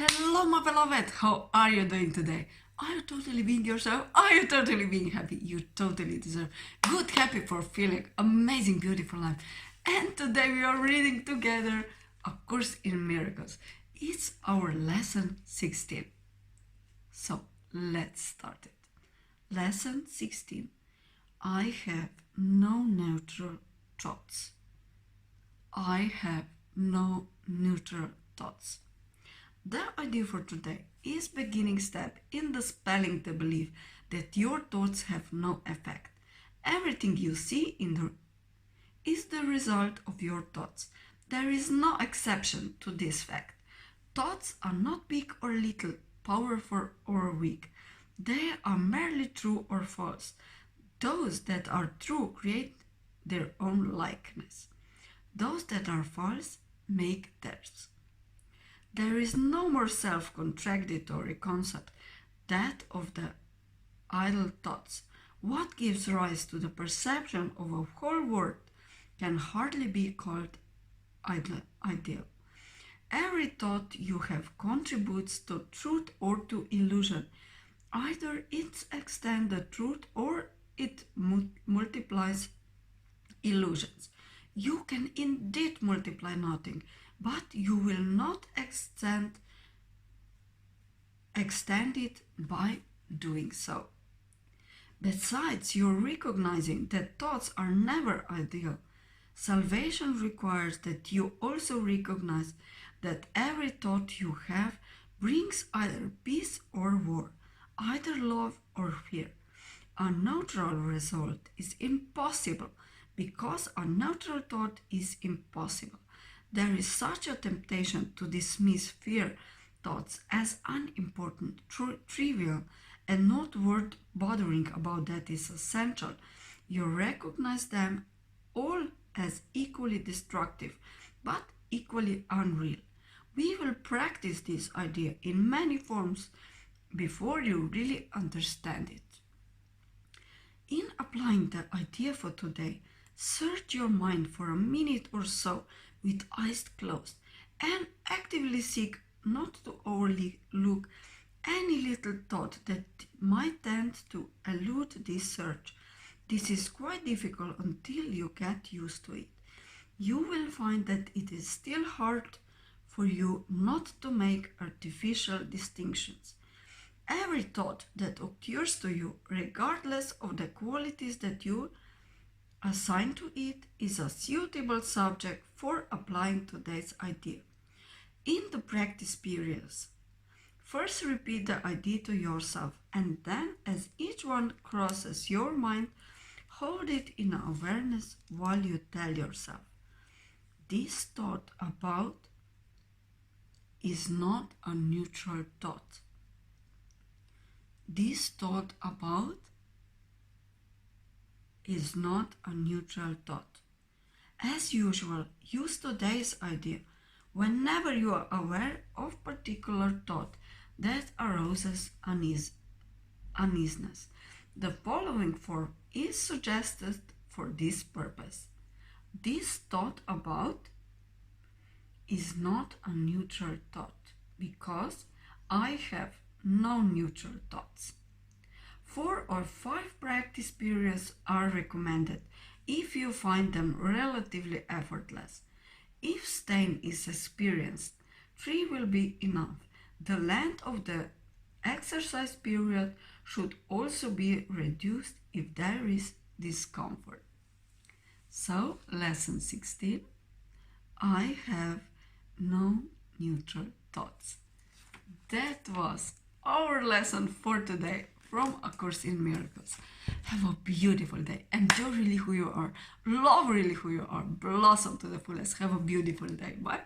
Hello, my beloved. How are you doing today? Are you totally being yourself? Are you totally being happy? You totally deserve good, happy, fulfilling, amazing, beautiful life. And today we are reading together A Course in Miracles. It's our lesson 16. So let's start it. Lesson 16. I have no neutral thoughts. I have no neutral thoughts. The idea for today is beginning step in dispelling the belief that your thoughts have no effect. Everything you see is the result of your thoughts. There is no exception to this fact. Thoughts are not big or little, powerful or weak. They are merely true or false. Those that are true create their own likeness. Those that are false make theirs. There is no more self-contradictory concept, that of the idle thoughts. What gives rise to the perception of a whole world can hardly be called ideal. Every thought you have contributes to truth or to illusion. Either it extends the truth or it multiplies illusions. You can indeed multiply nothing, but you will not extend it by doing so. Besides, you're recognizing that thoughts are never ideal. Salvation requires that you also recognize that every thought you have brings either peace or war, either love or fear. A neutral result is impossible because a neutral thought is impossible. There is such a temptation to dismiss fear thoughts as unimportant, trivial, and not worth bothering about. That is essential. You recognize them all as equally destructive, but equally unreal. We will practice this idea in many forms before you really understand it. In applying the idea for today, search your mind for a minute or so with eyes closed and actively seek not to overlook any little thought that might tend to elude this search. This is quite difficult until you get used to it. You will find that it is still hard for you not to make artificial distinctions. Every thought that occurs to you, regardless of the qualities that you assign to it, is a suitable subject for applying today's idea. In the practice periods, first repeat the idea to yourself, and then as each one crosses your mind, hold it in awareness while you tell yourself, this thought about is not a neutral thought. This thought about is not a neutral thought. As usual, use today's idea whenever you are aware of particular thought that arouses uneasiness. The following form is suggested for this purpose. This thought about is not a neutral thought because I have no neutral thoughts. 4 or 5 practice periods are recommended if you find them relatively effortless. If strain is experienced, 3 will be enough. The length of the exercise period should also be reduced if there is discomfort. So, lesson 16, I have no neutral thoughts. That was our lesson for today from A Course in Miracles. Have a beautiful day. Enjoy really who you are. Love really who you are. Blossom to the fullest. Have a beautiful day. Bye.